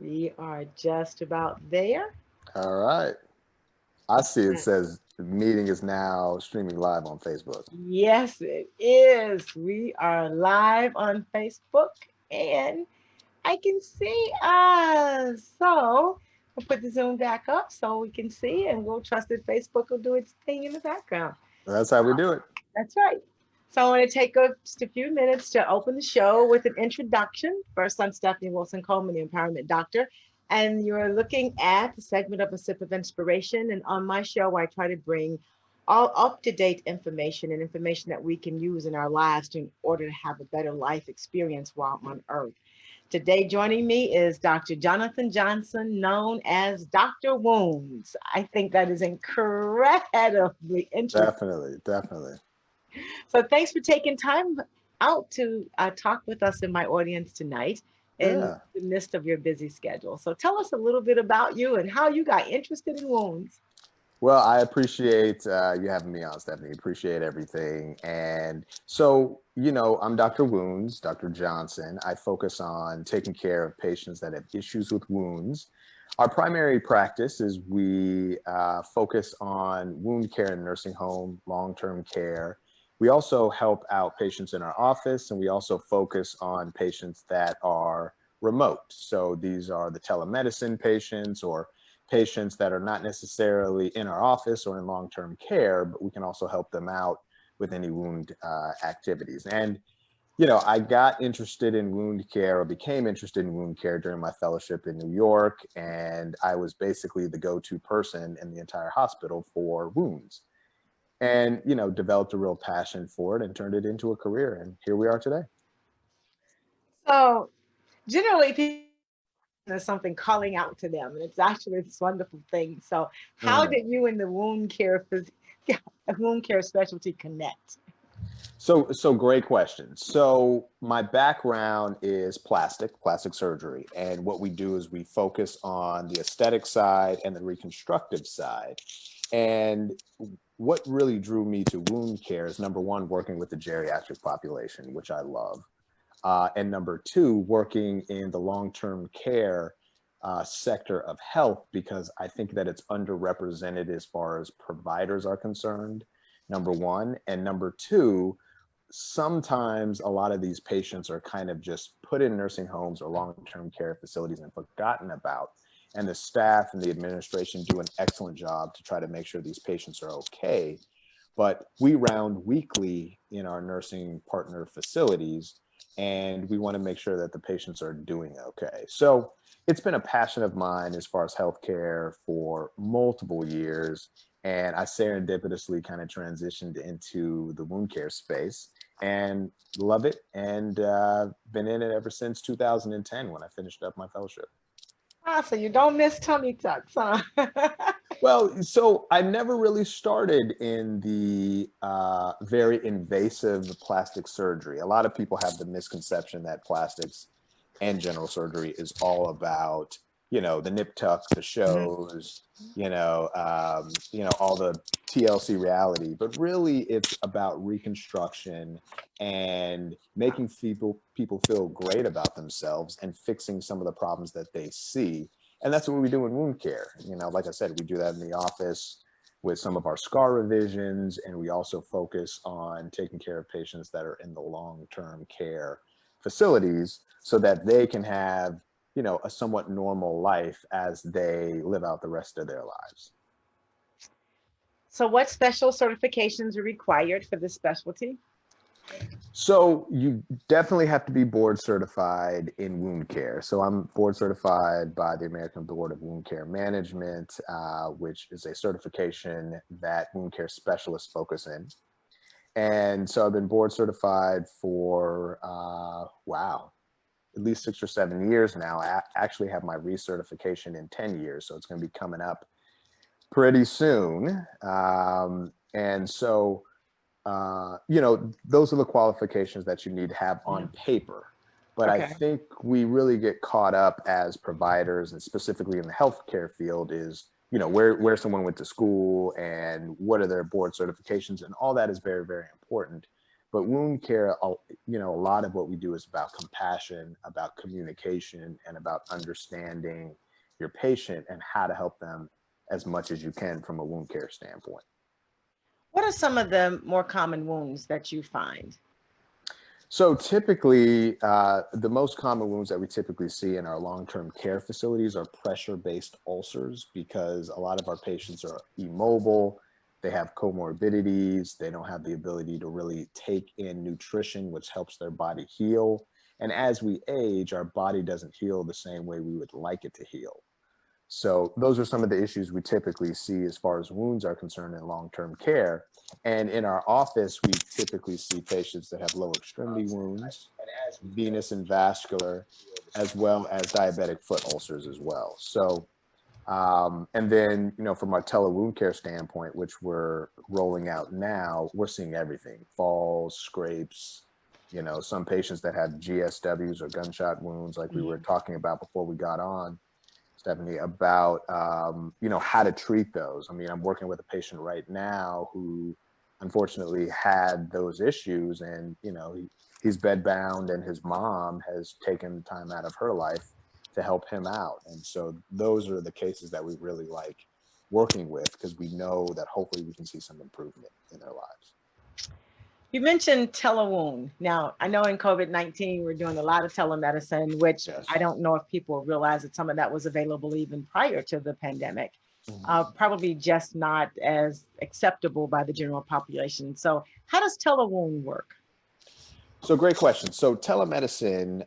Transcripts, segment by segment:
We are just about there. All right. I see it says the meeting is now streaming live on Facebook. Yes, it is. We are live on Facebook and I can see us. So we'll put the Zoom back up so we can see, and we'll trust that Facebook will do its thing in the background. That's how we do it. That's right. So I want to take just a few minutes to open the show with an introduction. First, I'm Stephanie Wilson-Coleman, the Empowerment Doctor, and you're looking at the segment of A Sip of Inspiration. And on my show, I try to bring all up-to-date information and information that we can use in our lives in order to have a better life experience while on Earth. Today, joining me is Dr. Jonathan Johnson, known as Dr. Wounds. I think that is incredibly interesting. Definitely, definitely. So thanks for taking time out to talk with us in my audience tonight in Yeah. the midst of your busy schedule. So tell us a little bit about you and how you got interested in wounds. Well, I appreciate you having me on, Stephanie. Appreciate everything. And so, I'm Dr. Wounds, Dr. Johnson. I focus on taking care of patients that have issues with wounds. Our primary practice is we focus on wound care in nursing home, long-term care. We also help out patients in our office, and we also focus on patients that are remote. So these are the telemedicine patients or patients that are not necessarily in our office or in long-term care, but we can also help them out with any wound activities. And, I got interested in wound care or became interested in wound care during my fellowship in New York. And I was basically the go-to person in the entire hospital for wounds and, developed a real passion for it and turned it into a career. And here we are today. So generally people there's something calling out to them, and it's actually this wonderful thing. So how Mm. did you and the wound care specialty connect? So great question. So my background is plastic surgery. And what we do is we focus on the aesthetic side and the reconstructive side. And what really drew me to wound care is number one, working with the geriatric population, which I love. And number two, working in the long-term care sector of health, because I think that it's underrepresented as far as providers are concerned, number one. And number two, sometimes a lot of these patients are kind of just put in nursing homes or long-term care facilities and forgotten about. And the staff and the administration do an excellent job to try to make sure these patients are okay. But we round weekly in our nursing partner facilities, and we want to make sure that the patients are doing okay. So it's been a passion of mine as far as healthcare for multiple years. And I serendipitously kind of transitioned into the wound care space and love it, and been in it ever since 2010 when I finished up my fellowship. Ah, so you don't miss tummy tucks, huh? Well, so I never really started in the very invasive plastic surgery. A lot of people have the misconception that plastics and general surgery is all about, the nip tuck, the Mhm. shows, all the TLC reality. But really, it's about reconstruction and making people feel great about themselves and fixing some of the problems that they see. And that's what we do in wound care. Like I said, we do that in the office with some of our scar revisions, and we also focus on taking care of patients that are in the long-term care facilities so that they can have, a somewhat normal life as they live out the rest of their lives. So what special certifications are required for this specialty? So you definitely have to be board certified in wound care. So I'm board certified by the American Board of Wound Care Management, which is a certification that wound care specialists focus in. And so I've been board certified for, wow, at least 6 or 7 years now. I actually have my recertification in 10 years. So it's going to be coming up pretty soon. And so those are the qualifications that you need to have on Mhm. paper. But I Okay. think we really get caught up as providers, and specifically in the healthcare field, is where someone went to school and what are their board certifications, and all that is very, very important. But wound care, you know, a lot of what we do is about compassion, about communication, and about understanding your patient and how to help them as much as you can from a wound care standpoint. What are some of the more common wounds that you find? So typically, the most common wounds that we typically see in our long-term care facilities are pressure-based ulcers, because a lot of our patients are immobile, they have comorbidities, they don't have the ability to really take in nutrition, which helps their body heal. And as we age, our body doesn't heal the same way we would like it to heal. So those are some of the issues we typically see as far as wounds are concerned in long-term care. And in our office, we typically see patients that have lower extremity wounds, venous and vascular, as well as diabetic foot ulcers as well. So, and then, you know, from our tele-wound care standpoint, which we're rolling out now, we're seeing everything: falls, scrapes, you know, some patients that have GSWs or gunshot wounds, like we were talking about before we got on, Stephanie, about you know, how to treat those. I mean, I'm working with a patient right now who unfortunately had those issues, and you know, he's bedbound, and his mom has taken time out of her life to help him out. And so those are the cases that we really like working with, because we know that hopefully we can see some improvement in their lives. You mentioned telewound. Now, I know in COVID-19, we're doing a lot of telemedicine, which Yes. I don't know if people realize that some of that was available even prior to the pandemic. Probably just not as acceptable by the general population. So how does telewound work? So great question. So telemedicine,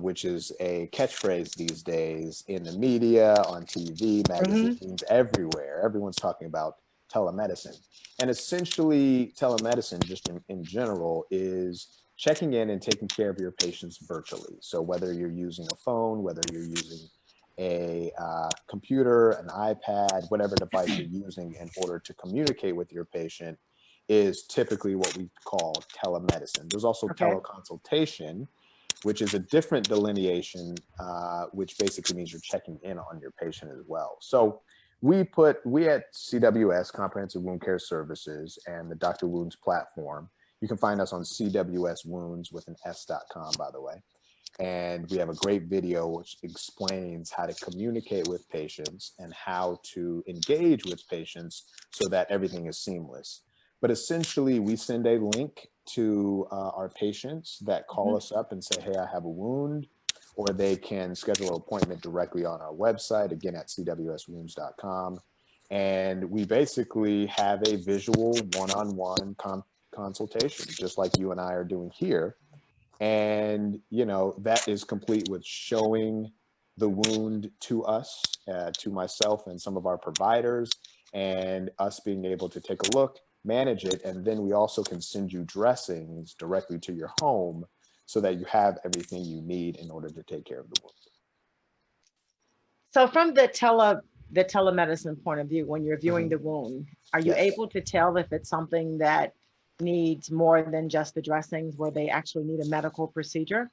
which is a catchphrase these days in the media, on TV, magazines, everywhere, everyone's talking about telemedicine. And essentially telemedicine, just in general, is checking in and taking care of your patients virtually. So whether you're using a phone, whether you're using a computer, an iPad, whatever device you're using in order to communicate with your patient, is typically what we call telemedicine. There's also teleconsultation, which is a different delineation, which basically means you're checking in on your patient as well. So we at CWS, Comprehensive Wound Care Services, and the Dr. Wounds platform, you can find us on CWSwounds with an S.com, by the way. And we have a great video which explains how to communicate with patients and how to engage with patients so that everything is seamless. But essentially, we send a link to our patients that call us up and say, hey, I have a wound, or they can schedule an appointment directly on our website, again, at CWSwounds.com. And we basically have a visual one-on-one consultation, just like you and I are doing here. And, you know, that is complete with showing the wound to us, to myself and some of our providers, and us being able to take a look, manage it, and then we also can send you dressings directly to your home so that you have everything you need in order to take care of the wound. So from the telemedicine point of view, when you're viewing the wound, are you able to tell if it's something that needs more than just the dressings, where they actually need a medical procedure?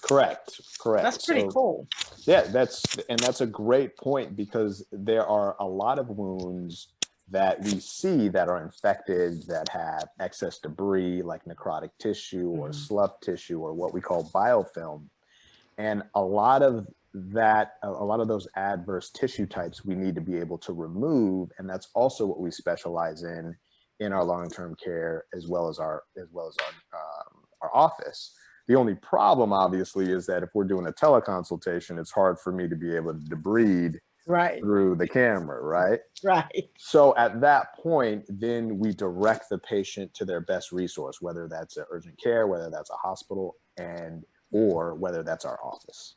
Correct. That's pretty cool. Yeah, that's a great point, because there are a lot of wounds that we see that are infected, that have excess debris like necrotic tissue or slough tissue or what we call biofilm. And a lot of those adverse tissue types we need to be able to remove. And that's also what we specialize in our long-term care, as well as our office. The only problem, obviously, is that if we're doing a teleconsultation, it's hard for me to be able to debride through the camera, right? Right. So at that point, then we direct the patient to their best resource, whether that's an urgent care, whether that's a hospital, or whether that's our office.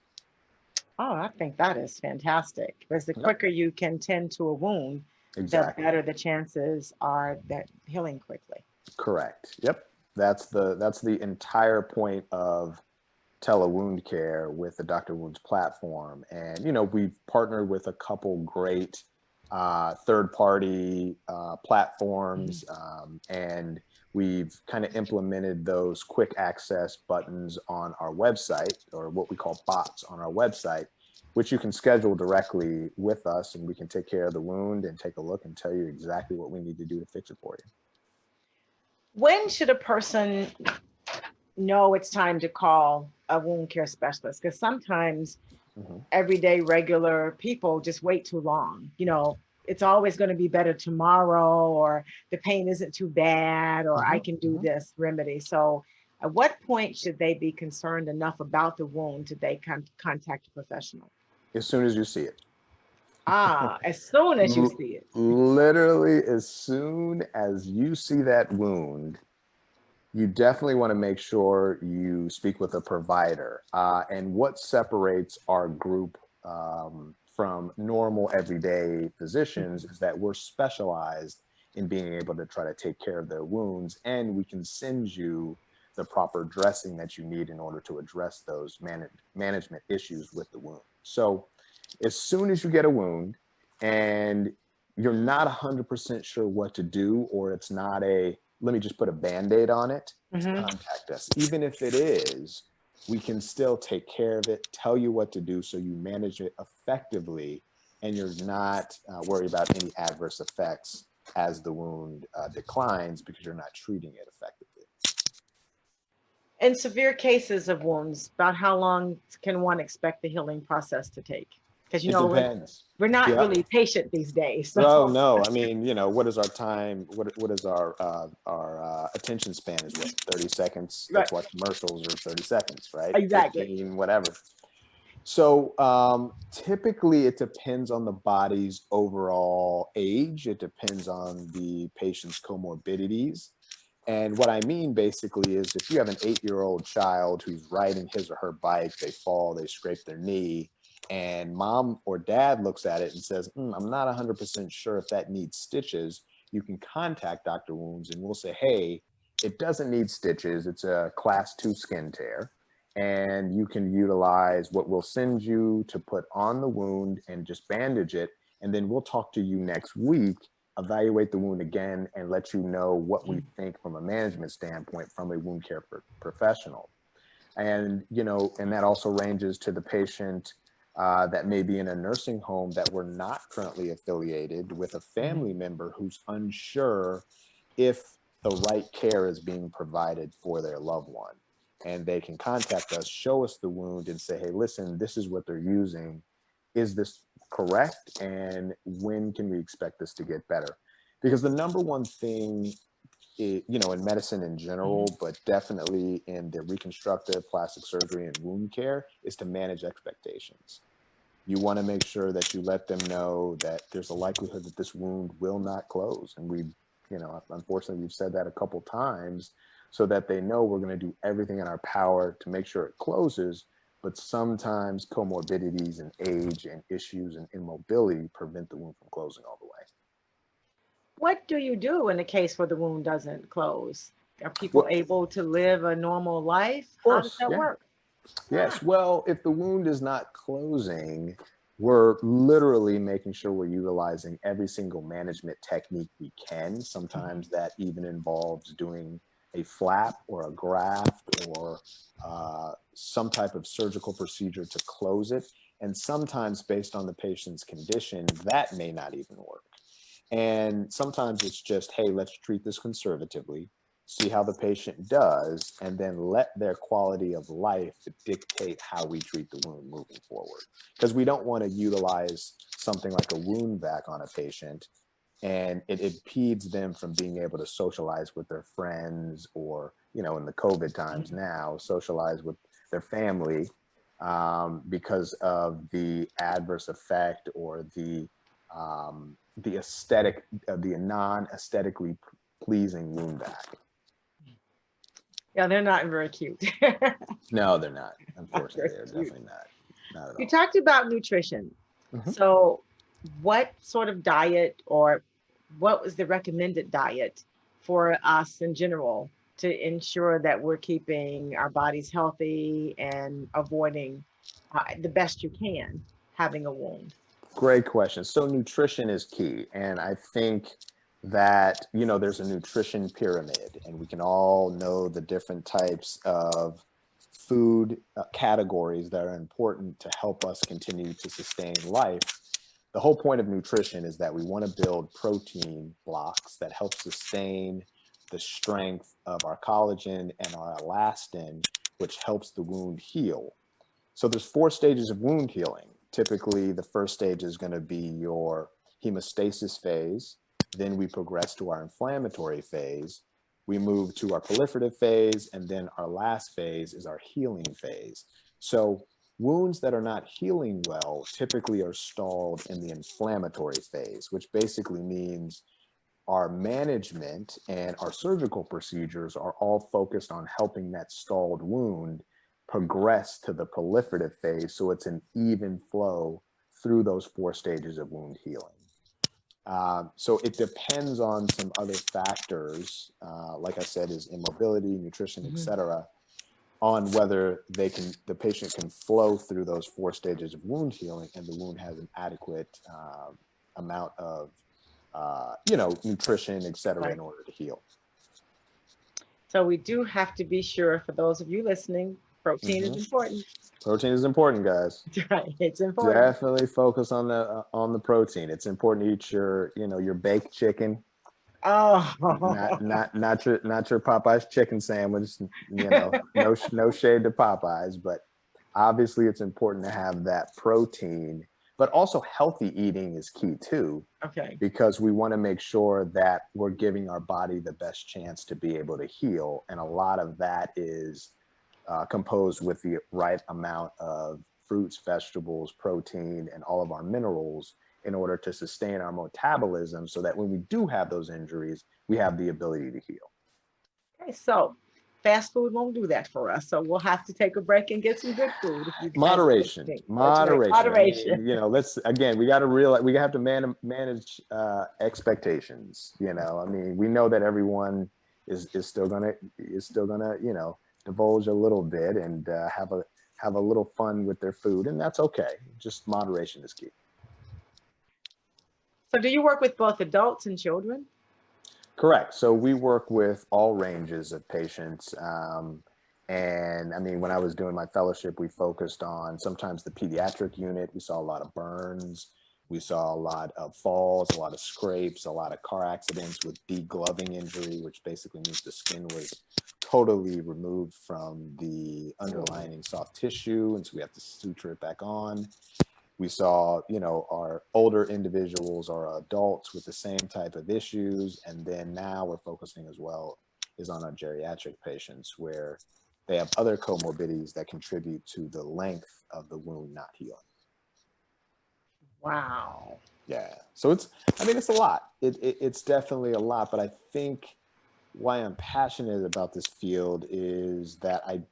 Oh, I think that is fantastic, because the quicker you can tend to a wound, the better the chances are that healing quickly. Correct. Yep. That's the entire point of tele-wound care with the Dr. Wounds platform. And, you know, we've partnered with a couple great third-party platforms, and we've kind of implemented those quick access buttons on our website, or what we call bots on our website, which you can schedule directly with us, and we can take care of the wound and take a look and tell you exactly what we need to do to fix it for you. When should a person know it's time to call a wound care specialist? Because sometimes Mhm. everyday regular people just wait too long. It's always going to be better tomorrow, or the pain isn't too bad, or I Mhm. can do Mhm. this remedy. So at what point should they be concerned enough about the wound that they contact a professional? As soon as you see it. As soon as you L- see it. Literally, as soon as you see that wound, you definitely want to make sure you speak with a provider. And what separates our group from normal everyday physicians is that we're specialized in being able to try to take care of their wounds, and we can send you the proper dressing that you need in order to address those management issues with the wound. So as soon as you get a wound and you're not 100% sure what to do, or it's not a let me just put a band-aid on it, Mhm. contact us. Even if it is, we can still take care of it, tell you what to do so you manage it effectively, and you're not worried about any adverse effects as the wound declines because you're not treating it effectively. In severe cases of wounds, about how long can one expect the healing process to take? Because It depends. we're not Yep. really patient these days. Oh So no! I mean, what is our time? What is our attention span? Is what, 30 seconds? right, Let's watch commercials, or 30 seconds, right? exactly. 15, whatever. So typically, it depends on the body's overall age. It depends on the patient's comorbidities. And what I mean basically is, if you have an 8-year-old child who's riding his or her bike, they fall, they scrape their knee, and mom or dad looks at it and says, I'm not 100% sure if that needs stitches, you can contact Dr. Wounds and we'll say, hey, it doesn't need stitches. It's a class 2 skin tear. And you can utilize what we'll send you to put on the wound and just bandage it. And then we'll talk to you next week, evaluate the wound again, and let you know what we think from a management standpoint from a wound care professional. And and that also ranges to the patient that may be in a nursing home that we're not currently affiliated with, a Mhm. family member who's unsure if the right care is being provided for their loved one. And they can contact us, show us the wound, and say, hey, listen, this is what they're using. Is this correct? And when can we expect this to get better? Because the number one thing, in medicine in Mhm. general, but definitely in the reconstructive, plastic surgery, and wound care, is to manage expectations. You want to make sure that you let them know that there's a likelihood that this wound will not close. And unfortunately, we've said that a couple times, so that they know we're going to do everything in our power to make sure it closes. But sometimes comorbidities and age and issues and immobility prevent the wound from closing all the way. What do you do in a case where the wound doesn't close? Are people Well, of able to live a normal life? How does course, that yeah. work? Yes. Well, if the wound is not closing, we're literally making sure we're utilizing every single management technique we can. Mhm. Sometimes that even involves doing a flap or a graft, or some type of surgical procedure to close it. And sometimes, based on the patient's condition, that may not even work. And sometimes it's just, hey, let's treat this conservatively, see how the patient does, and then let their quality of life dictate how we treat the wound moving forward. Because we don't want to utilize something like a wound vac on a patient, and it impedes them from being able to socialize with their friends, or, in the COVID times Mhm. now, socialize with their family, because of the adverse effect, or the aesthetic, the non-aesthetically pleasing wound vac. Yeah, they're not very cute. No, they're not. Not very Unfortunately, they're cute. definitely not at You all. talked about nutrition. Mhm. So, what sort of diet, or what was the recommended diet for us in general to ensure that we're keeping our bodies healthy and avoiding the best you can having a wound? Great question. So nutrition is key. And I think that, there's a nutrition pyramid, and we can all know the different types of food categories that are important to help us continue to sustain life. The whole point of nutrition is that we want to build protein blocks that help sustain the strength of our collagen and our elastin, which helps the wound heal. So there's 4 stages of wound healing. Typically, the first stage is going to be your hemostasis phase. Then we progress to our inflammatory phase. We move to our proliferative phase, and then our last phase is our healing phase. So wounds that are not healing well typically are stalled in the inflammatory phase, which basically means our management and our surgical procedures are all focused on helping that stalled wound progress to the proliferative phase, so it's an even flow through those 4 stages of wound healing. So it depends on some other factors, like I said, is immobility, nutrition, etc., on whether the patient can flow through those 4 stages of wound healing, and the wound has an adequate amount of, nutrition, etc., in order to heal. So we do have to be sure, for those of you listening, protein is important. Protein is important, guys. Right, it's important. Definitely focus on the protein. It's important to eat your baked chicken. Oh, not your Popeyes chicken sandwich. No shade to Popeyes, but obviously it's important to have that protein. But also healthy eating is key too. Okay. Because we want to make sure that we're giving our body the best chance to be able to heal, and a lot of that is composed with the right amount of fruits, vegetables, protein, and all of our minerals in order to sustain our metabolism, so that when we do have those injuries, we have the ability to heal. Okay, so fast food won't do that for us. So we'll have to take a break and get some good food. Moderation. Moderation. We got to realize we have to manage expectations. We know that everyone is still gonna divulge a little bit and have a little fun with their food, and that's okay. Just moderation is key. So do you work with both adults and children? Correct. So we work with all ranges of patients. And I mean, when I was doing my fellowship, we focused on sometimes the pediatric unit. We saw a lot of burns. We saw a lot of falls, a lot of scrapes, a lot of car accidents with degloving injury, which basically means the skin was totally removed from the underlying soft tissue. And so we have to suture it back on. We saw, our older individuals or adults with the same type of issues. And then now we're focusing as well is on our geriatric patients, where they have other comorbidities that contribute to the length of the wound not healing. Wow. Yeah. So it's a lot. It's definitely a lot, but I think why I'm passionate about this field is that I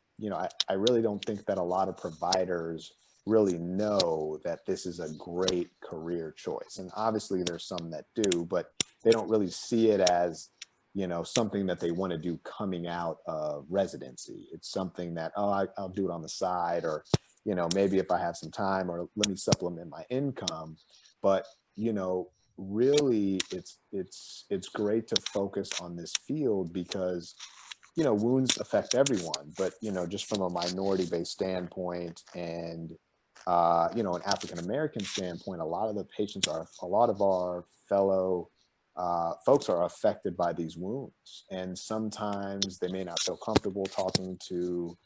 really don't think that a lot of providers really know that this is a great career choice. And obviously there's some that do, but they don't really see it as, something that they want to do coming out of residency. It's something that, I'll do it on the side, or, maybe if I have some time, or let me supplement my income. But, really it's great to focus on this field because, wounds affect everyone, but, just from a minority-based standpoint and, an African-American standpoint, a lot of our fellow folks are affected by these wounds. And sometimes they may not feel comfortable talking to,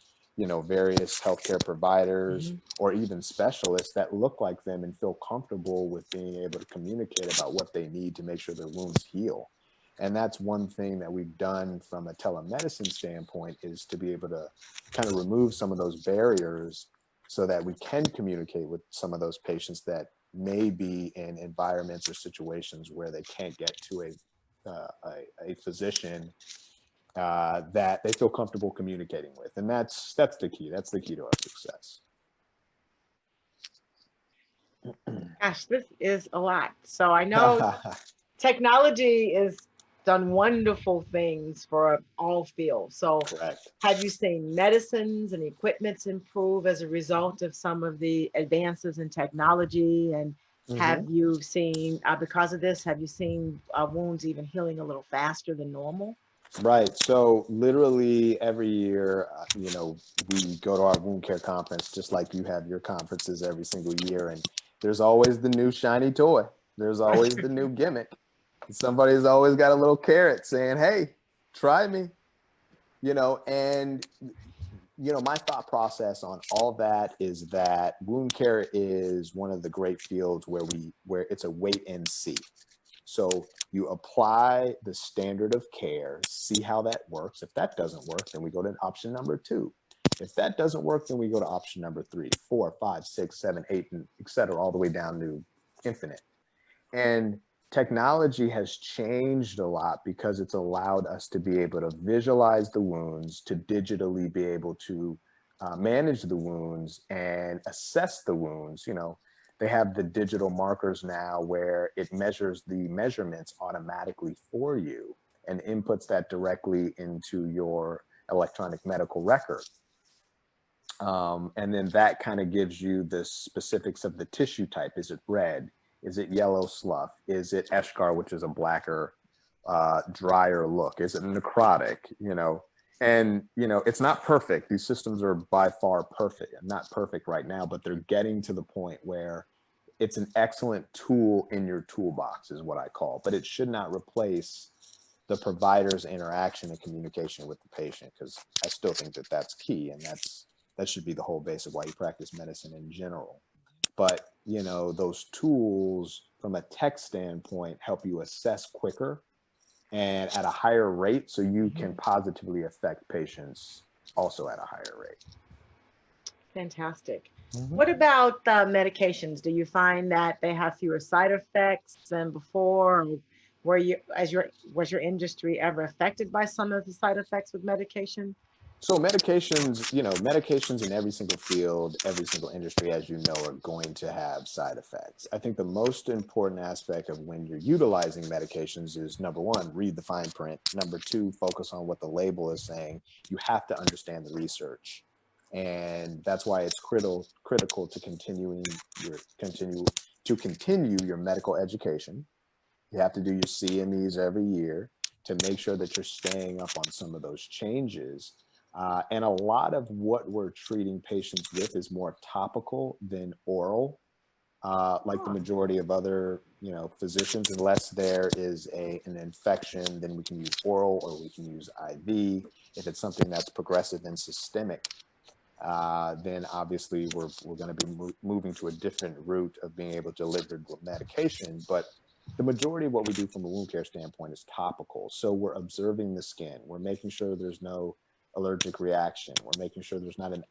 various healthcare providers or even specialists that look like them and feel comfortable with being able to communicate about what they need to make sure their wounds heal. And that's one thing that we've done from a telemedicine standpoint, is to be able to kind of remove some of those barriers so that we can communicate with some of those patients that may be in environments or situations where they can't get to a physician that they feel comfortable communicating with. And that's the key. That's the key to our success. Gosh, this is a lot. So I know technology has done wonderful things for all fields. So Correct. Have you seen medicines and equipments improve as a result of some of the advances in technology? And have you seen, because of this, have you seen wounds even healing a little faster than normal? Right. So literally every year, we go to our wound care conference, just like you have your conferences every single year. And there's always the new shiny toy. There's always the new gimmick. Somebody's always got a little carrot saying, hey, Try me. And my thought process on all that is that wound care is one of the great fields where it's a wait and see. So you apply the standard of care, see how that works. If that doesn't work, then we go to option number 2. If that doesn't work, then we go to option number 3, 4, 5, 6, 7, 8, and et cetera, all the way down to infinite. And technology has changed a lot because it's allowed us to be able to visualize the wounds, to digitally be able to manage the wounds and assess the wounds. They have the digital markers now where it measures the measurements automatically for you and inputs that directly into your electronic medical record. And then that kind of gives you the specifics of the tissue type. Is it red? Is it yellow slough? Is it eschar, which is a blacker, drier look? Is it necrotic? And it's not perfect. These systems are by far perfect. Not perfect right now, but they're getting to the point where it's an excellent tool in your toolbox, is what I call. But it should not replace the provider's interaction and communication with the patient, because I still think that that's key, and that should be the whole base of why you practice medicine in general. But those tools from a tech standpoint help you assess quicker and at a higher rate, so you can positively affect patients also at a higher rate. Fantastic. What about medications? Do you find that they have fewer side effects than before? Or was your industry ever affected by some of the side effects with medication? So medications in every single field, every single industry, as you know, are going to have side effects. I think the most important aspect of when you're utilizing medications is, number 1, read the fine print. Number 2, focus on what the label is saying. You have to understand the research. And that's why it's critical to continue your medical education. You have to do your CMEs every year to make sure that you're staying up on some of those changes. And a lot of what we're treating patients with is more topical than oral, like the majority of other, physicians. Unless there is an infection, then we can use oral or we can use IV. If it's something that's progressive and systemic, then obviously we're going to be moving to a different route of being able to deliver medication. But the majority of what we do from a wound care standpoint is topical. So we're observing the skin. We're making sure there's no allergic reaction. We're making sure there's not an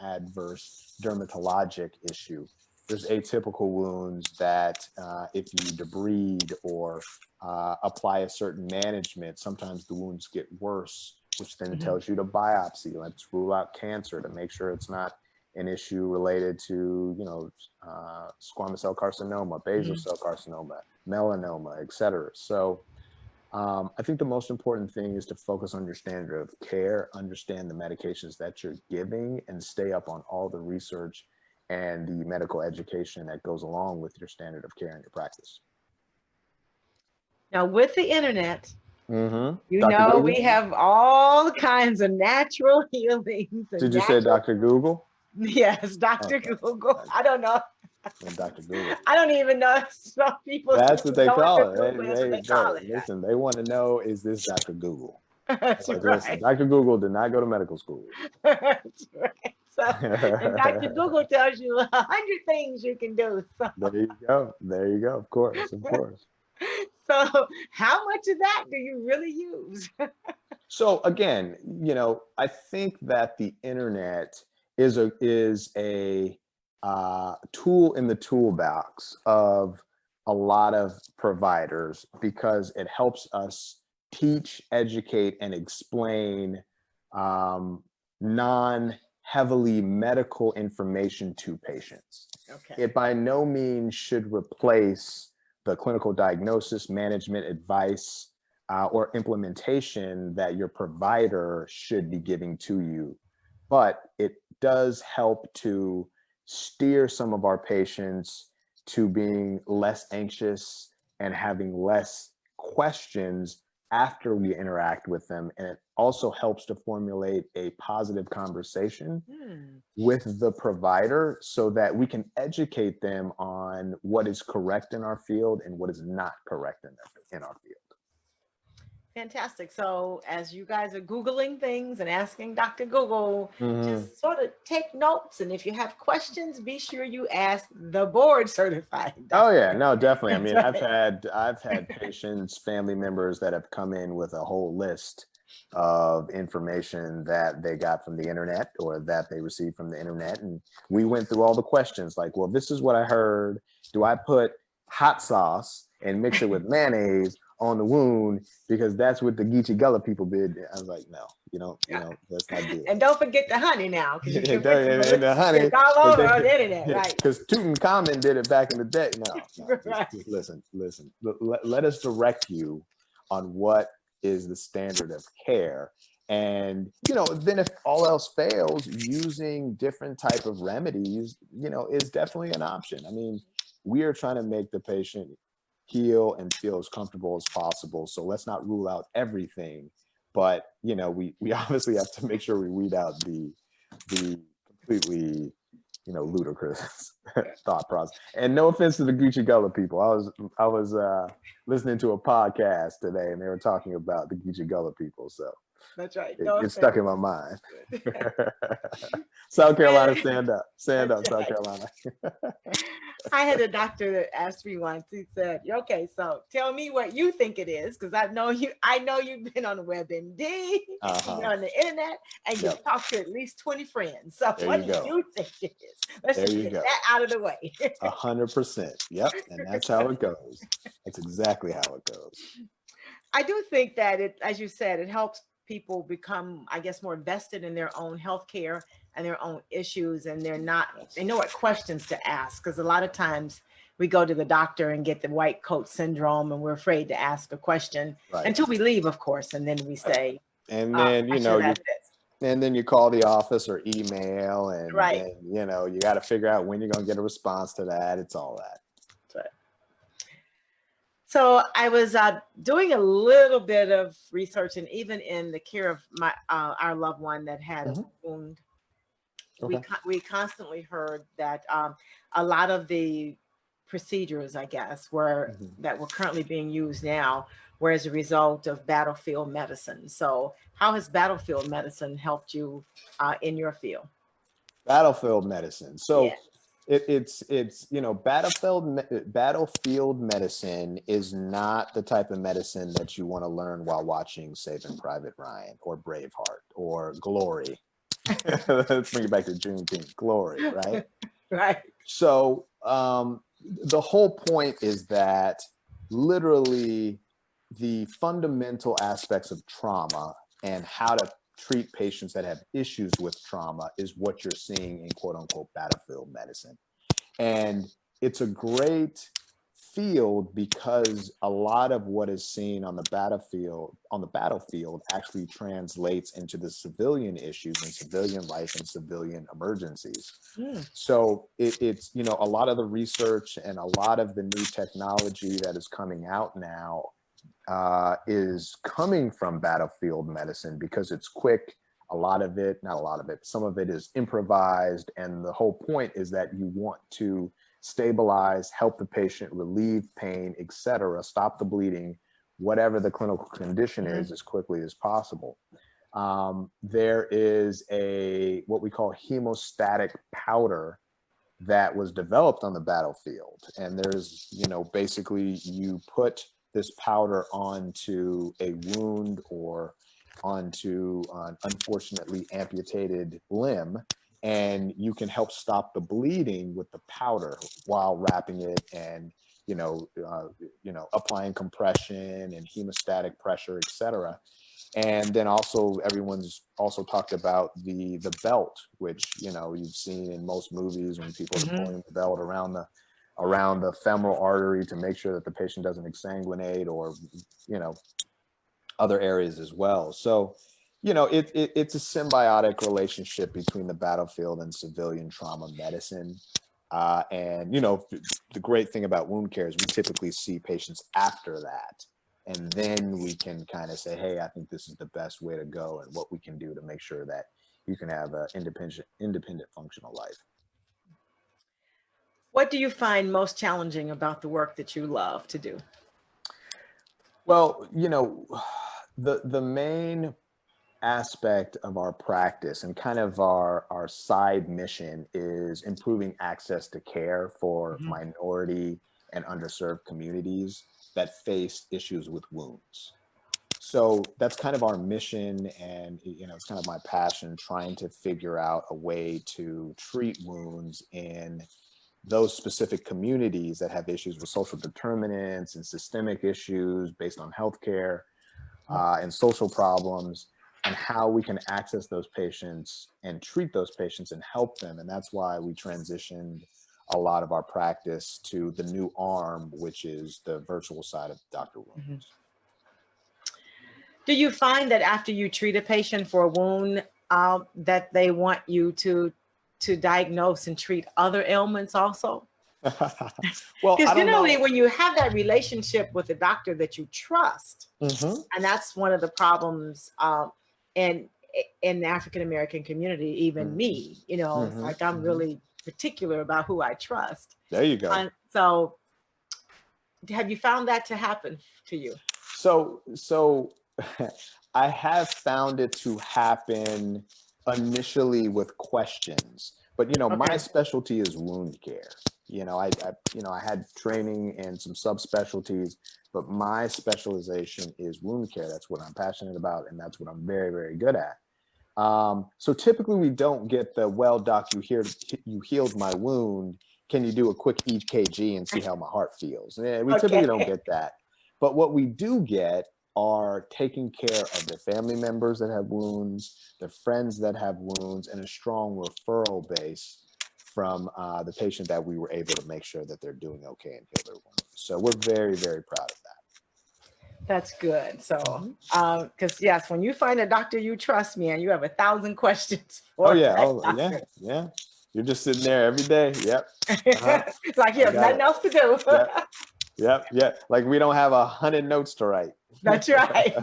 adverse dermatologic issue. There's atypical wounds that if you debride or apply a certain management, sometimes the wounds get worse, which then tells you to biopsy. Let's rule out cancer to make sure it's not an issue related to, squamous cell carcinoma, basal cell carcinoma, melanoma, et cetera. So I think the most important thing is to focus on your standard of care, understand the medications that you're giving, and stay up on all the research and the medical education that goes along with your standard of care in your practice. Now, with the internet, Dr. Google? we have all kinds of natural healings. Did you say Dr. Google? Yes, Dr. Google. I don't know. Dr. Google. I don't even know. Some people. That's what they call it. They call it. Listen, they want to know, is this Dr. Google? That's like, right. Listen, Dr. Google did not go to medical school. That's right. So, and Dr. Google tells you 100 things you can do. So. There you go. There you go. Of course. Of course. So how much of that do you really use? So again, I think that the internet is a tool in the toolbox of a lot of providers, because it helps us teach, educate, and explain non-heavily medical information to patients. Okay. It by no means should replace the clinical diagnosis, management advice, or implementation that your provider should be giving to you. But it does help to steer some of our patients to being less anxious and having less questions after we interact with them. And it also helps to formulate a positive conversation with the provider so that we can educate them on what is correct in our field and what is not correct in our field. Fantastic. So as you guys are Googling things and asking Dr. Google, Mhm. just sort of take notes. And if you have questions, be sure you ask the board certified Oh doctor. yeah, no, definitely. I That's mean, right. I've had patients, family members that have come in with a whole list of information that they got from the internet or that they received from the internet, and we went through all the questions like, well, this is what I heard. Do I put hot sauce and mix it with mayonnaise on the wound because that's what the Geechee Gullah people did? I was like, no, Yeah. let's not do And that. don't forget the honey now, because you can And, mix it with and it. the honey, It's all because over the internet, right? Tutankhamun did it back in the day. No, Right. just listen. Let us direct you on what is the standard of care. And, then if all else fails, using different type of remedies, is definitely an option. I mean, we are trying to make the patient heal and feel as comfortable as possible. So let's not rule out everything, but we obviously have to make sure we weed out the completely ludicrous thought process. And no offense to the Gucci Gullah people, I was listening to a podcast today and they were talking about the Gucci Gullah people, so That's right. it, No it stuck offense. in my mind. South Carolina, stand up, That's South right. Carolina. I had a doctor that asked me once. He said, "Okay, so tell me what you think it is, because I know you. I know you've been on the WebMD, you've been Uh-huh. on the internet, and Yep. you've talked to at least 20 friends. So There what you do go. you think it is? Let's There just you get go. that out of the way." 100%. Yep. And that's how it goes. That's exactly how it goes. I do think that it, as you said, it helps people become, I guess, more vested in their own health care and their own issues, and Yes. they know what questions to ask. Because a lot of times we go to the doctor and get the white coat syndrome, and we're afraid to ask a question Right. until we leave, of course, and then we say, And then, I should have asked this. and then you call the office or email, and Right. then, you got to figure out when you're going to get a response to that. It's all that. So I was doing a little bit of research, and even in the care of my our loved one that had a Mhm. wound, Okay. we constantly heard that a lot of the procedures, I guess, Mhm. that were currently being used now were as a result of battlefield medicine. So how has battlefield medicine helped you in your field? Battlefield medicine. Yeah. So it's battlefield medicine is not the type of medicine that you want to learn while watching Saving Private Ryan or Braveheart or Glory. Let's bring it back to Juneteenth. Glory, right? Right. So the whole point is that literally the fundamental aspects of trauma and how to treat patients that have issues with trauma is what you're seeing in quote unquote battlefield medicine. And it's a great field because a lot of what is seen on the battlefield actually translates into the civilian issues and civilian life and civilian emergencies. Mm. So it's a lot of the research and a lot of the new technology that is coming out now is coming from battlefield medicine because it's quick. A lot of it, not a lot of it, some of it is improvised. And the whole point is that you want to stabilize, help the patient, relieve pain, etc., stop the bleeding, whatever the clinical condition is, as quickly as possible. There is what we call hemostatic powder that was developed on the battlefield. And there's, basically you put this powder onto a wound or onto an unfortunately amputated limb, and you can help stop the bleeding with the powder while wrapping it and applying compression and hemostatic pressure, etc. And then also everyone's also talked about the belt, which you've seen in most movies when people are pulling the belt around the femoral artery to make sure that the patient doesn't exsanguinate, or other areas as well. So it's a symbiotic relationship between the battlefield and civilian trauma medicine. And the great thing about wound care is we typically see patients after that, and then we can kind of say, hey, I think this is the best way to go and what we can do to make sure that you can have an independent functional life. What do you find most challenging about the work that you love to do? Well, The main aspect of our practice and kind of our side mission is improving access to care for Mhm. minority and underserved communities that face issues with wounds. So that's kind of our mission, and it's kind of my passion, trying to figure out a way to treat wounds in those specific communities that have issues with social determinants and systemic issues based on healthcare and social problems, and how we can access those patients and treat those patients and help them. And that's why we transitioned a lot of our practice to the new arm, which is the virtual side of Dr. Mhm. Wounds. Do you find that after you treat a patient for a wound, that they want you to diagnose and treat other ailments also? Well, Because I don't generally, know. when you have that relationship with a doctor that you trust, Mhm, and that's one of the problems in in the African American community, even mhm, me, it's mhm, like I'm mhm. really particular about who I trust. There you go. So, have you found that to happen to you? So I have found it to happen initially with questions, but my Okay. specialty is wound care. I had training in some subspecialties, but my specialization is wound care. That's what I'm passionate about, and that's what I'm very, very good at. So typically we don't get the, well, doc, you healed my wound. Can you do a quick EKG and see how my heart feels? We typically don't Okay. get that. But what we do get are taking care of their family members that have wounds, their friends that have wounds, and a strong referral base from the patient that we were able to make sure that they're doing okay and heal their wounds. So we're very, very proud of that. That's good. So, Mhm. because yes, when you find a doctor you trust, man, you have 1,000 questions Oh for yeah, that oh yeah, doctor. yeah. You're just sitting there every day. Yep. Uh-huh. It's like he I has got nothing it. else to do. Yep. Yep. Yep. Like we don't have 100 notes to write. That's right.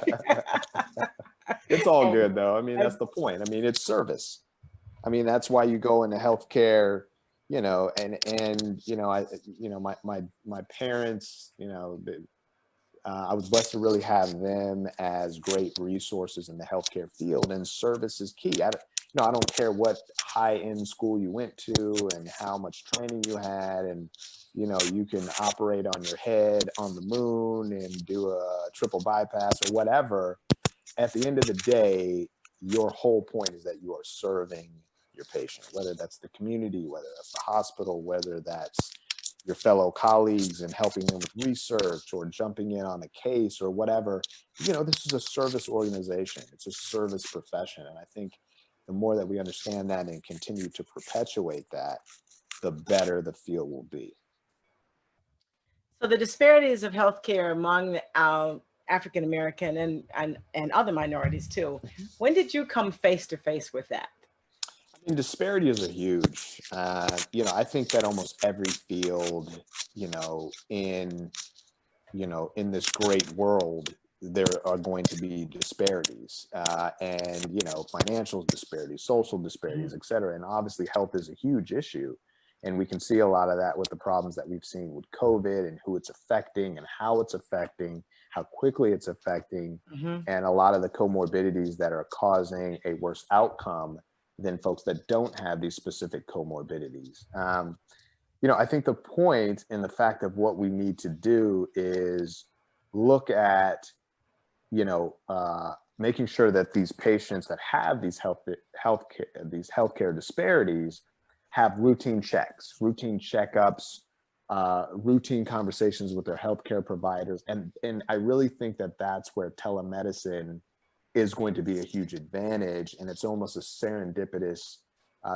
It's all And, good though. I mean, that's and the point. I mean, it's service. I mean, that's why you go into healthcare, my parents, I was blessed to really have them as great resources in the healthcare field, and service is key. I don't care what high-end school you went to and how much training you had, and you can operate on your head on the moon and do a triple bypass or whatever. At the end of the day, your whole point is that you are serving your patient, whether that's the community, whether that's the hospital, whether that's your fellow colleagues and helping them with research or jumping in on a case or whatever. This is a service organization. It's a service profession. And I think the more that we understand that and continue to perpetuate that, the better the field will be. so the disparities of healthcare among African American and other minorities too. When did you come face to face with that? I mean, disparities are huge. I think that almost every field, in this great world, there are going to be disparities, and financial disparities, social disparities, et cetera. And obviously, health is a huge issue, and we can see a lot of that with the problems that we've seen with COVID and who it's affecting and how it's affecting, how quickly it's affecting, Mm-hmm. and a lot of the comorbidities that are causing a worse outcome than folks that don't have these specific comorbidities. I think the point and the fact of what we need to do is look at, making sure that these patients that have these healthcare disparities have routine checks, routine checkups, routine conversations with their healthcare providers, and I really think that that's where telemedicine is going to be a huge advantage, and it's almost a serendipitous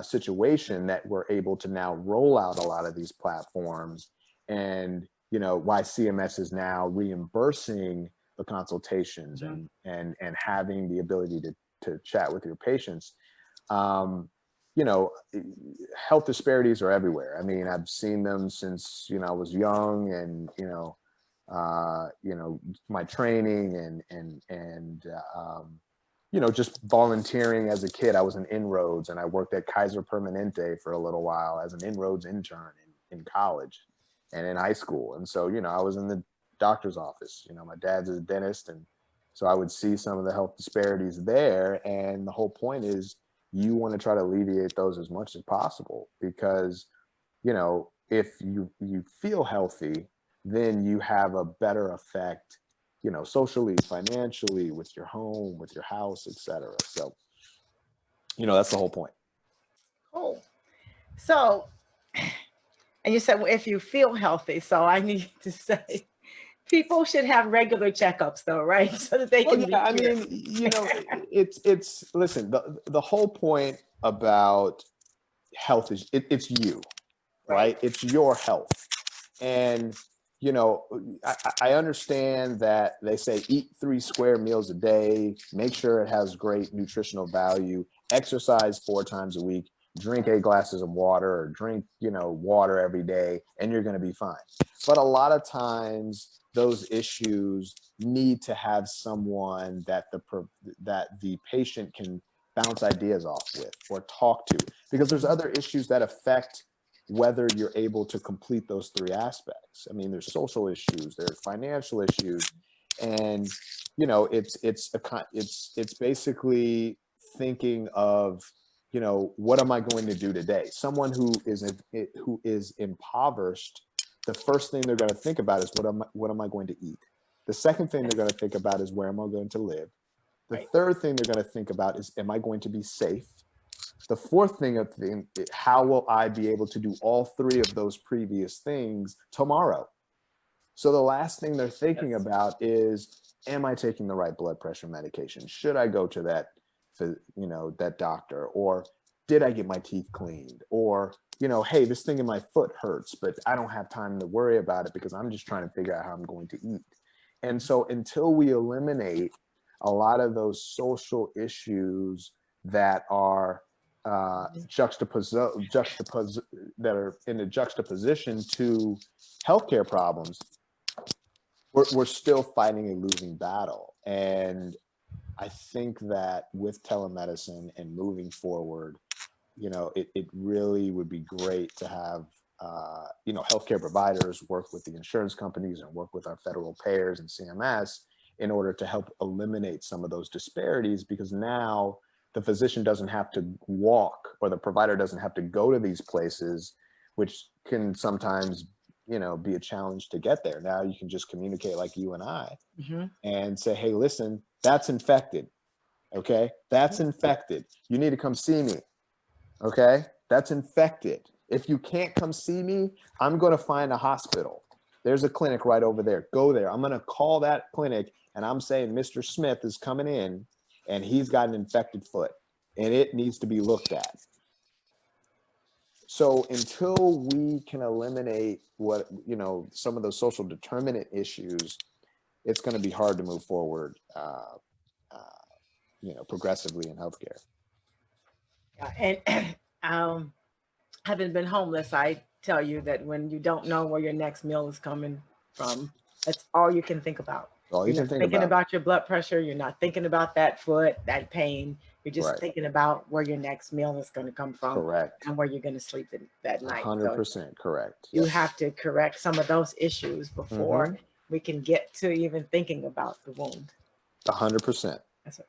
situation that we're able to now roll out a lot of these platforms, and why CMS is now reimbursing the consultations Mm-hmm. and having the ability to chat with your patients. um, you know Health disparities are everywhere. I mean, I've seen them since I was young, and my training and just volunteering as a kid. I was an Inroads, and I worked at Kaiser Permanente for a little while as an Inroads intern in college and in high school. And so I was in the doctor's office. My dad's a dentist, and So I would see some of the health disparities there. And the whole point is you want to try to alleviate those as much as possible, because, you know, if you feel healthy, then you have a better effect, you know, socially, financially, with your home, with your house, etc. So, you know, that's the whole point. Cool. So, and you said, well, if you feel healthy, so I need to say, people should have regular checkups though, right? So that they Well, can yeah, I be cured. mean, you know, it's listen, the whole point about health is it's you, right? It's your health. And, you know, I understand that they say eat 3 square meals a day, make sure it has great nutritional value, exercise 4 times a week, drink 8 glasses of water, or drink, you know, water every day, and you're going to be fine. But a lot of times those issues need to have someone that the patient can bounce ideas off with or talk to, because there's other issues that affect whether you're able to complete those 3 aspects. I mean, there's social issues, there's financial issues, and, you know, it's basically thinking of, you know, what am I going to do today? Someone who is impoverished, the first thing they're going to think about is what am I going to eat? The second thing they're going to think about is where am I going to live? The third thing they're going to think about is, am I going to be safe? The fourth thing of how will I be able to do all 3 of those previous things tomorrow? So the last thing they're thinking about is, am I taking the right blood pressure medication? Should I go to that, you know, that doctor? Or did I get my teeth cleaned? Or, you know, hey, this thing in my foot hurts, but I don't have time to worry about it because I'm just trying to figure out how I'm going to eat. And so until we eliminate a lot of those social issues that are that are in a juxtaposition to healthcare problems, we're still fighting a losing battle. And I think that with telemedicine and moving forward, you know, it really would be great to have you know, healthcare providers work with the insurance companies and work with our federal payers and CMS in order to help eliminate some of those disparities, because now the physician doesn't have to walk, or the provider doesn't have to go to these places, which can sometimes, you know, be a challenge to get there. Now you can just communicate like you and I and say, hey, listen, that's infected. Okay. That's infected. You need to come see me. Okay. That's infected. If you can't come see me, I'm going to find a hospital. There's a clinic right over there. Go there. I'm going to call that clinic and I'm saying, Mr. Smith is coming in and he's got an infected foot and it needs to be looked at. So until we can eliminate what, you know, some of those social determinant issues, it's going to be hard to move forward, you know, progressively in healthcare. And having been homeless, I tell you that when you don't know where your next meal is coming from, that's all you can think about. All you You're can not think thinking about. about your blood pressure. You're not thinking about that foot, that pain. You're just thinking about where your next meal is going to come from. Correct. And where you're going to sleep that night. 100% correct. You have to correct some of those issues before we can get to even thinking about the wound. 100%. That's right.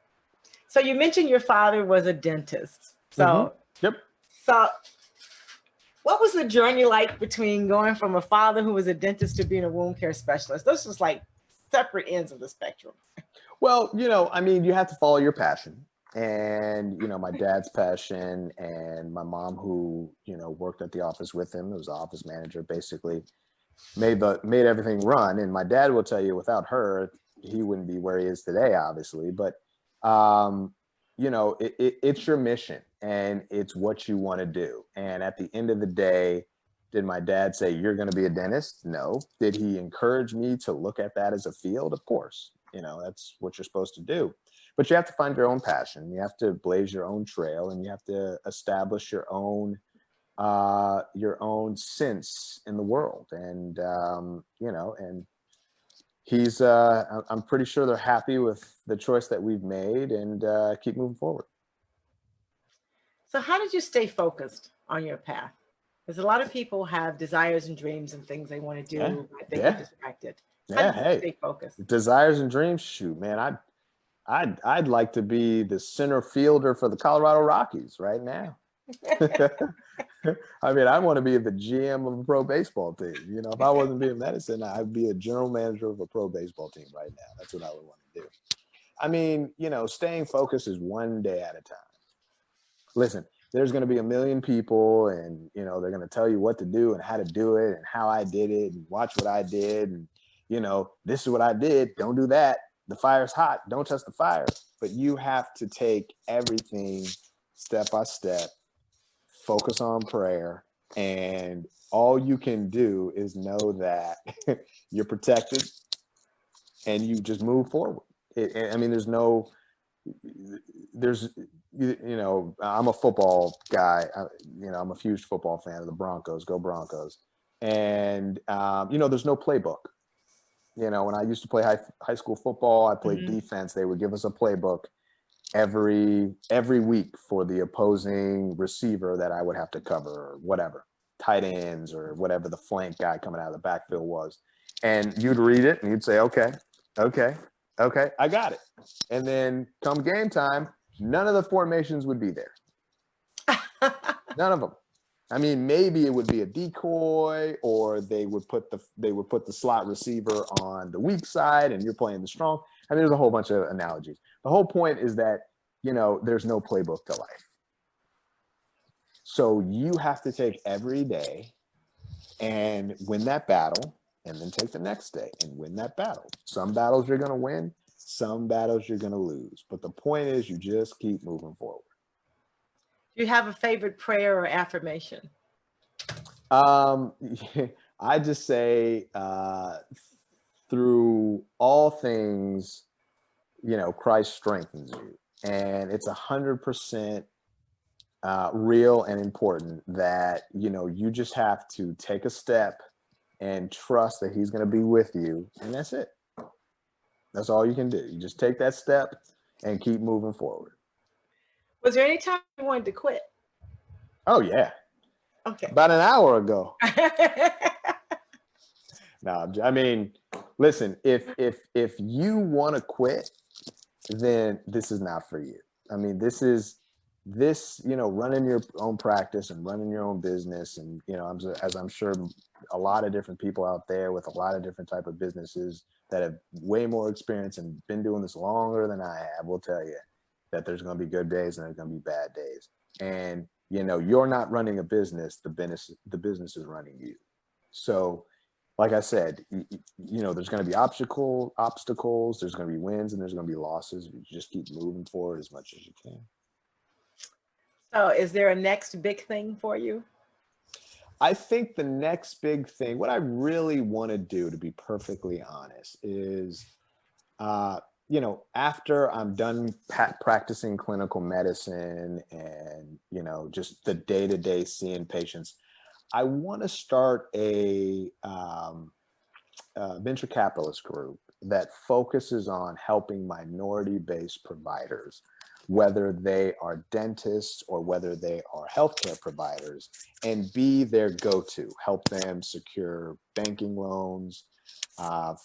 So you mentioned your father was a dentist. So, Yep. So what was the journey like between going from a father who was a dentist to being a wound care specialist? Those was like separate ends of the spectrum. Well, you know, I mean, you have to follow your passion. And, you know, my dad's passion and my mom, who, you know, worked at the office with him, was the office manager, basically made everything run. And my dad will tell you, without her, he wouldn't be where he is today, obviously. But, you know, it's your mission and it's what you want to do. And at the end of the day, did my dad say, you're going to be a dentist? No. Did he encourage me to look at that as a field? Of course. You know, that's what you're supposed to do. But you have to find your own passion. You have to blaze your own trail, and you have to establish your own sense in the world. And, you know, and he's, I'm pretty sure they're happy with the choice that we've made, and keep moving forward. So how did you stay focused on your path? Because a lot of people have desires and dreams and things they want to do, but they get distracted. How did you stay focused? Desires and dreams, shoot, man, I'd like to be the center fielder for the Colorado Rockies right now. I mean, I want to be the GM of a pro baseball team. You know, if I wasn't being medicine, I'd be a general manager of a pro baseball team right now. That's what I would want to do. I mean, you know, staying focused is one day at a time. Listen, there's going to be a million people and, you know, they're going to tell you what to do and how to do it and how I did it and watch what I did. And, you know, this is what I did. Don't do that. The fire's hot. Don't touch the fire. But you have to take everything step by step, focus on prayer, and all you can do is know that you're protected and you just move forward. I mean, there's you know, I'm a football guy. You know, I'm a huge football fan of the Broncos. Go Broncos. And you know, there's no playbook. You know, when I used to play high school football, I played defense. They would give us a playbook every week for the opposing receiver that I would have to cover, or whatever, tight ends or whatever the flank guy coming out of the backfield was. And you'd read it and you'd say, okay, I got it. And then come game time, none of the formations would be there. None of them. I mean, maybe it would be a decoy, or they would put the slot receiver on the weak side and you're playing the strong. I mean, there's a whole bunch of analogies. The whole point is that, you know, there's no playbook to life. So you have to take every day and win that battle, and then take the next day and win that battle. Some battles you're going to win, some battles you're going to lose. But the point is, you just keep moving forward. Do you have a favorite prayer or affirmation? I just say, through all things, you know, Christ strengthens you. And it's 100% real and important that, you know, you just have to take a step and trust that he's going to be with you. And that's it. That's all you can do. You just take that step and keep moving forward. Was there any time you wanted to quit? Oh, yeah. Okay. About an hour ago. No, I mean, listen, if you want to quit, then this is not for you. I mean, this, you know, running your own practice and running your own business. And, you know, as I'm sure a lot of different people out there with a lot of different type of businesses that have way more experience and been doing this longer than I have, will tell you that there's going to be good days and there's going to be bad days. And, you know, you're not running a business, the business is running you. So, like I said, you know, there's going to be obstacles, there's going to be wins, and there's going to be losses. You just keep moving forward as much as you can. So is there a next big thing for you? I think the next big thing, what I really want to do, to be perfectly honest, is, you know, after I'm done practicing clinical medicine and, you know, just the day-to-day seeing patients, I want to start a venture capitalist group that focuses on helping minority-based providers, whether they are dentists or whether they are healthcare providers, and be their go-to, help them secure banking loans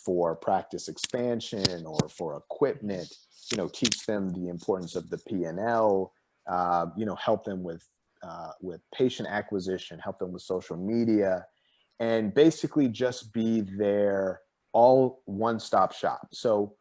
for practice expansion or for equipment, you know, teach them the importance of the P&L, you know, help them with patient acquisition, help them with social media, and basically just be their all one-stop shop. So,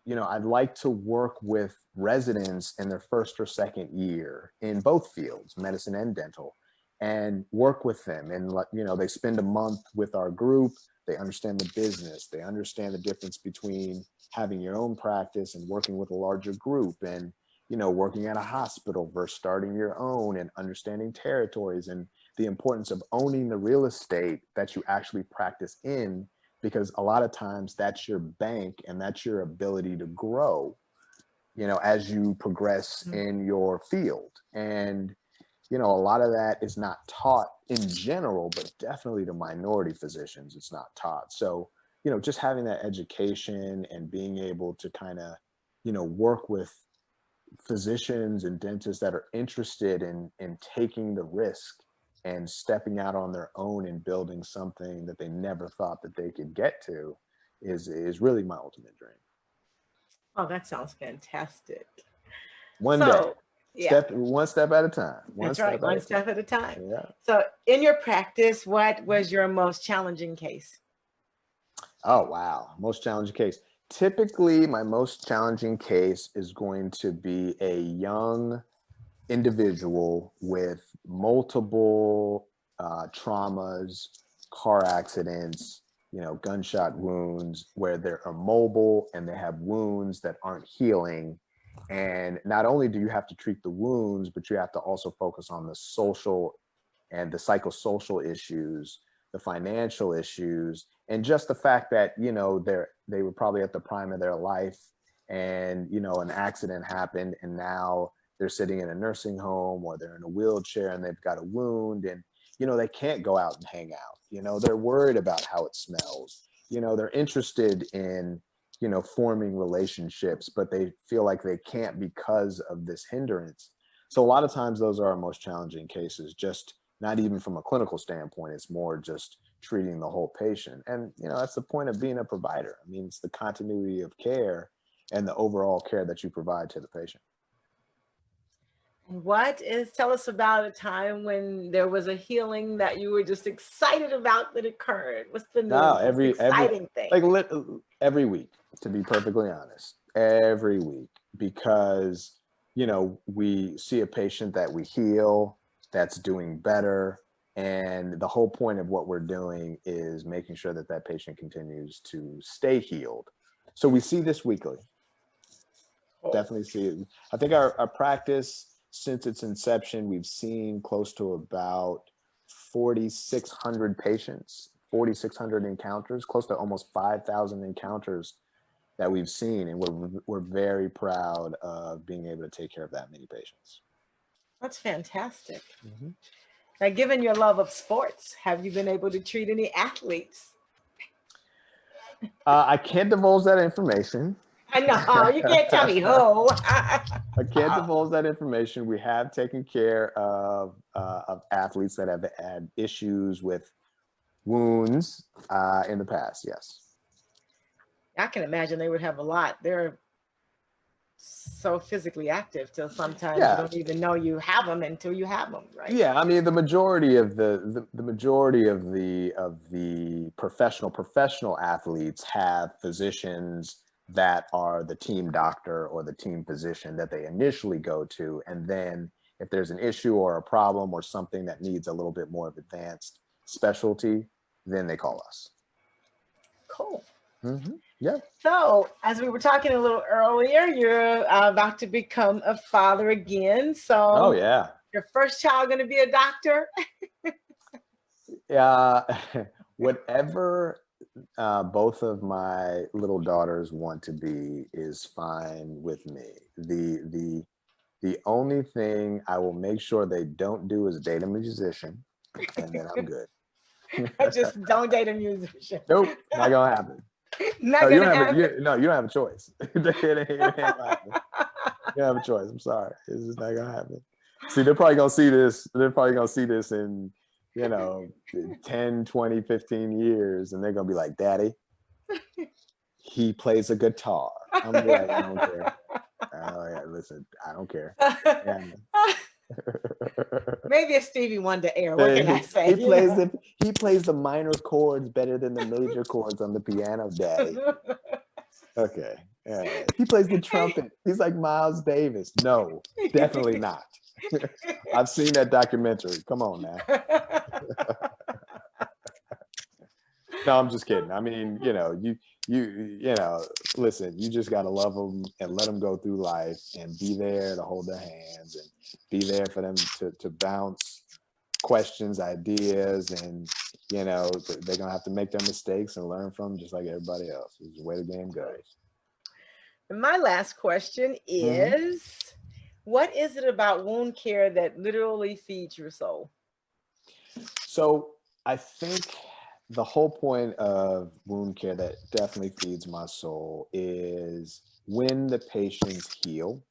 you know, I'd like to work with residents in their first or second year in both fields, medicine and dental, and work with them. And, you know, they spend a month with our group. They understand the business. They understand the difference between having your own practice and working with a larger group, and, you know, working at a hospital versus starting your own, and understanding territories and the importance of owning the real estate that you actually practice in, because a lot of times that's your bank and that's your ability to grow, you know, as you progress in your field. And, you know, a lot of that is not taught in general, but definitely to minority physicians, it's not taught. So, you know, just having that education and being able to kind of, you know, work with physicians and dentists that are interested in taking the risk and stepping out on their own and building something that they never thought that they could get to is really my ultimate dream. Oh, that sounds fantastic. One day, So, yeah, one step at a time, one that's right. step at One a time. step at a time. Yeah. So, in your practice, what was your most challenging case? Oh, wow. Most challenging case. Typically, my most challenging case is going to be a young individual with multiple traumas, car accidents, gunshot wounds, where they're immobile and they have wounds that aren't healing. And not only do you have to treat the wounds, but you have to also focus on the social and the psychosocial issues, the financial issues, and just the fact that they were probably at the prime of their life, and an accident happened, and now they're sitting in a nursing home or they're in a wheelchair and they've got a wound, and they can't go out and hang out. They're worried about how it smells. They're interested in forming relationships, but they feel like they can't because of this hindrance. So a lot of times those are our most challenging cases, just not even from a clinical standpoint. It's more just treating the whole patient. And that's the point of being a provider. I mean, it's the continuity of care and the overall care that you provide to the patient. Tell us about a time when there was a healing that you were just excited about that occurred. What's been the No, most exciting thing? every week, to be perfectly honest, every week, because we see a patient that we heal, that's doing better, and the whole point of what we're doing is making sure that that patient continues to stay healed. So we see this weekly. Definitely see it. I think our practice, since its inception, we've seen close to about 4,600 patients, 4,600 encounters, close to almost 5,000 encounters that we've seen, and we're very proud of being able to take care of that many patients. That's fantastic. Now, given your love of sports, have you been able to treat any athletes? I can't divulge that information. I know you can't tell me who. I can't divulge that information. We have taken care of athletes that have had issues with wounds in the past. Yes. I can imagine they would have a lot. They're so physically active till sometimes you don't even know you have them until you have them, right? Yeah, I mean, the majority of the majority of the professional athletes have physicians that are the team doctor or the team physician that they initially go to, and then if there's an issue or a problem or something that needs a little bit more of advanced specialty, then they call us. Cool. Yeah. So, as we were talking a little earlier, you're about to become a father again. So, oh yeah, your first child going to be a doctor? Yeah, whatever both of my little daughters want to be is fine with me. The only thing I will make sure they don't do is date a musician, and then I'm good. Just don't date a musician. Nope, not gonna happen. Not gonna happen. You don't have a choice. It ain't happen. You don't have a choice. I'm sorry. It's just not gonna happen. See, they're probably gonna see this. They're probably gonna see this in 10, 20, 15 years, and they're gonna be like, Daddy, he plays a guitar. I'm like, I don't care. Oh yeah, listen, I don't care. Yeah. Maybe it's Stevie Wonder era. What can I say? He plays the minor chords better than the major chords on the piano, Daddy. Okay. He plays the trumpet. He's like Miles Davis. No, definitely not. I've seen that documentary. Come on now. No, I'm just kidding. I mean, listen, you just got to love them and let them go through life and be there to hold their hands and be there for them to bounce questions, ideas, and, they're going to have to make their mistakes and learn from them just like everybody else. It's the way the game goes. My last question is, what is it about wound care that literally feeds your soul? So I think the whole point of wound care that definitely feeds my soul is when the patients heal,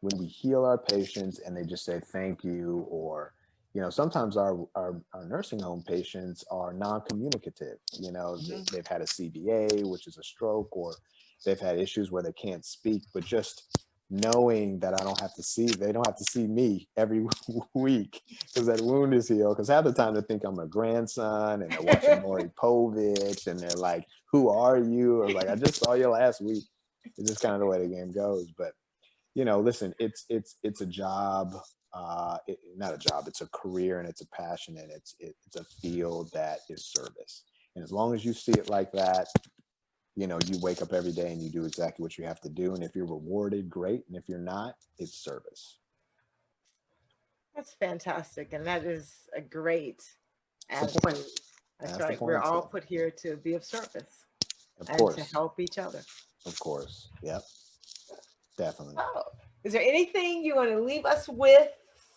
when we heal our patients and they just say thank you, or sometimes our nursing home patients are non-communicative. They've had a CBA, which is a stroke, or they've had issues where they can't speak, but just knowing that they don't have to see me every week because that wound is healed. Because half the time they think I'm a grandson and they're watching Maury Povich and they're like, who are you? Or like, I just saw you last week. It's just kind of the way the game goes. But, listen, it's a job, not a job, it's a career and it's a passion and it's a field that is service. And as long as you see it like that, you wake up every day and you do exactly what you have to do. And if you're rewarded, great. And if you're not, it's service. That's fantastic. And that is a great That's the attitude. point. That's the right. We're point, all so. put here to be of service Of and course. to help each other. Of course. Yep. Definitely. Oh, is there anything you want to leave us with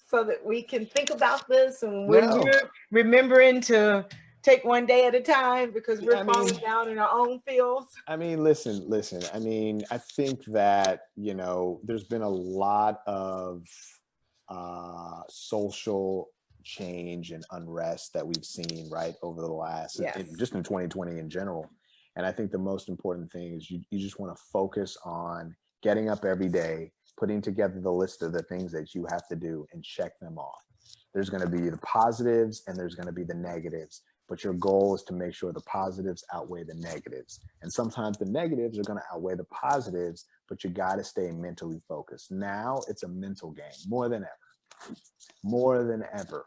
so that we can think about this and we're remembering to take one day at a time because we're falling down in our own fields? I mean, listen. I mean, I think that, there's been a lot of social change and unrest that we've seen right over the last, just in 2020 in general. And I think the most important thing is you just want to focus on getting up every day, putting together the list of the things that you have to do and check them off. There's going to be the positives and there's going to be the negatives, but your goal is to make sure the positives outweigh the negatives. And sometimes the negatives are going to outweigh the positives, but you got to stay mentally focused. Now it's a mental game more than ever.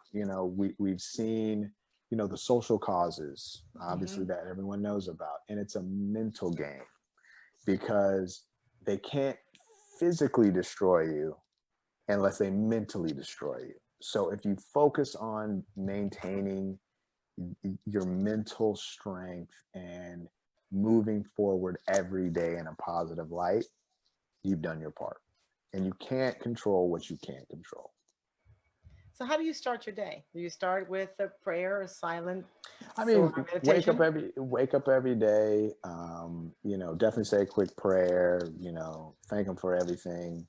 We've seen, the social causes, obviously, that everyone knows about. And it's a mental game because they can't physically destroy you unless they mentally destroy you. So if you focus on maintaining your mental strength and moving forward every day in a positive light, you've done your part. And you can't control what you can't control. So how do you start your day? Do you start with a prayer or silent? I mean, wake up every day. Definitely say a quick prayer. Thank him for everything.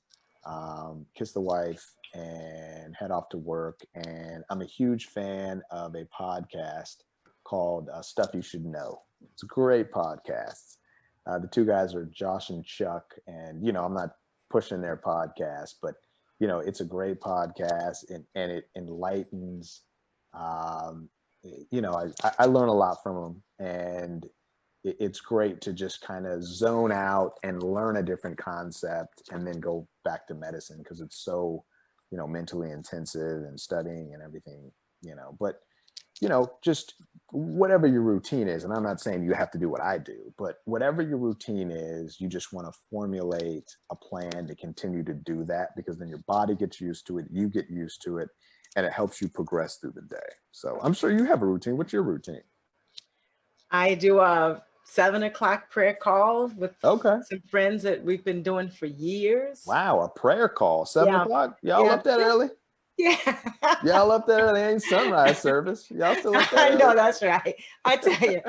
Kiss the wife and head off to work. And I'm a huge fan of a podcast called Stuff You Should Know. It's a great podcast. The two guys are Josh and Chuck, and I'm not pushing their podcast, but it's a great podcast and it enlightens. I learn a lot from them, and it's great to just kind of zone out and learn a different concept and then go back to medicine because it's so, mentally intensive and studying and everything, but, just whatever your routine is. And I'm not saying you have to do what I do, but whatever your routine is, you just want to formulate a plan to continue to do that because then your body gets used to it, you get used to it, and it helps you progress through the day. So I'm sure you have a routine. What's your routine? I do a 7 o'clock prayer call with some friends that we've been doing for years. Wow, a prayer call, 7 o'clock? Y'all up that early? Yeah. Y'all up there early? Ain't sunrise service. Y'all still up there early? I know, that's right. I tell you,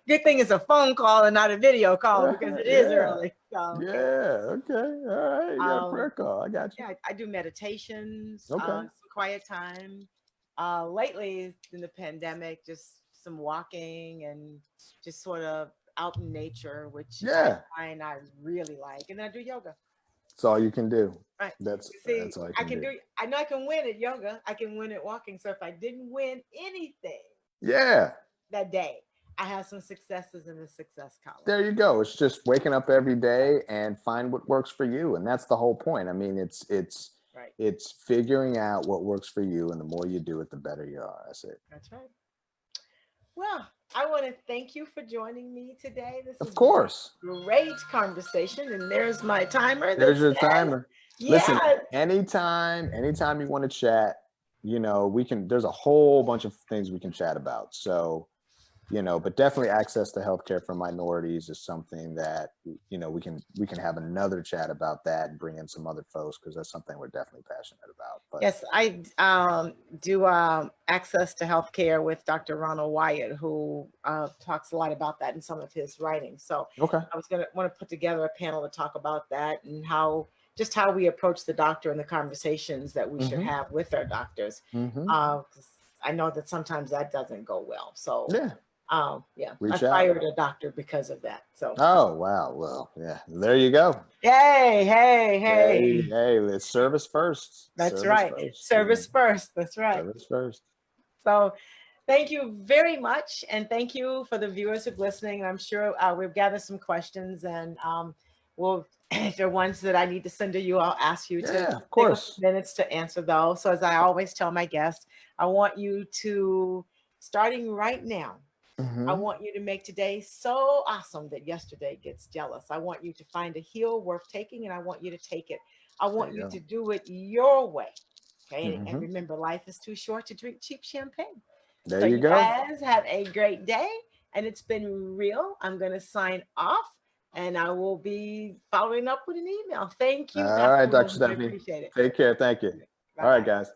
good thing it's a phone call and not a video call because it is early. So, okay. All right. You got a prayer call. I got you. Yeah, I do meditations, some quiet time. Lately in the pandemic, just some walking and just sort of out in nature, which I find I really like. And then I do yoga. That's all you can do. Right. That's all you can do. I know I can win at yoga. I can win at walking. So if I didn't win anything that day, I have some successes in the success column. There you go. It's just waking up every day and find what works for you. And that's the whole point. I mean, it's figuring out what works for you. And the more you do it, the better you are. That's it. That's right. Well, I want to thank you for joining me today. This is of course a great conversation. And there's my timer. There's your timer. Listen, anytime you want to chat, there's a whole bunch of things we can chat about. So, but definitely access to healthcare for minorities is something that, we can have another chat about that and bring in some other folks because that's something we're definitely passionate about. But yes, I do access to healthcare with Dr. Ronald Wyatt, who talks a lot about that in some of his writings. So I was want to put together a panel to talk about that and how we approach the doctor and the conversations that we should have with our doctors. I know that sometimes that doesn't go well. So Yeah, I Reach out. fired a doctor because of that. So, Oh, wow. Well, yeah, there you go. hey, hey, Hey, hey. hey, it's service first. That's Service right. first. Service first. That's right. Service first. So thank you very much. And thank you for the viewers who are listening. I'm sure we've gathered some questions, and we'll, if there are ones that I need to send to you, I'll ask you to Yeah, of take a course. few minutes to answer those. So as I always tell my guests, I want you to, starting right now, I Mhm. want you to make today so awesome that yesterday gets jealous. I want you to find a heel worth taking, and I want you to take it. I want There you you to go. do it your way. Okay. And Mhm. remember, life is too short to drink cheap champagne. There So you you go. guys have a great day, and it's been real. I'm going to sign off, and I will be following up with an email. Thank you, All right, Dr. Dr. Wilson. I Stephanie. appreciate it. Take care. Thank you. All right, Bye-bye. guys.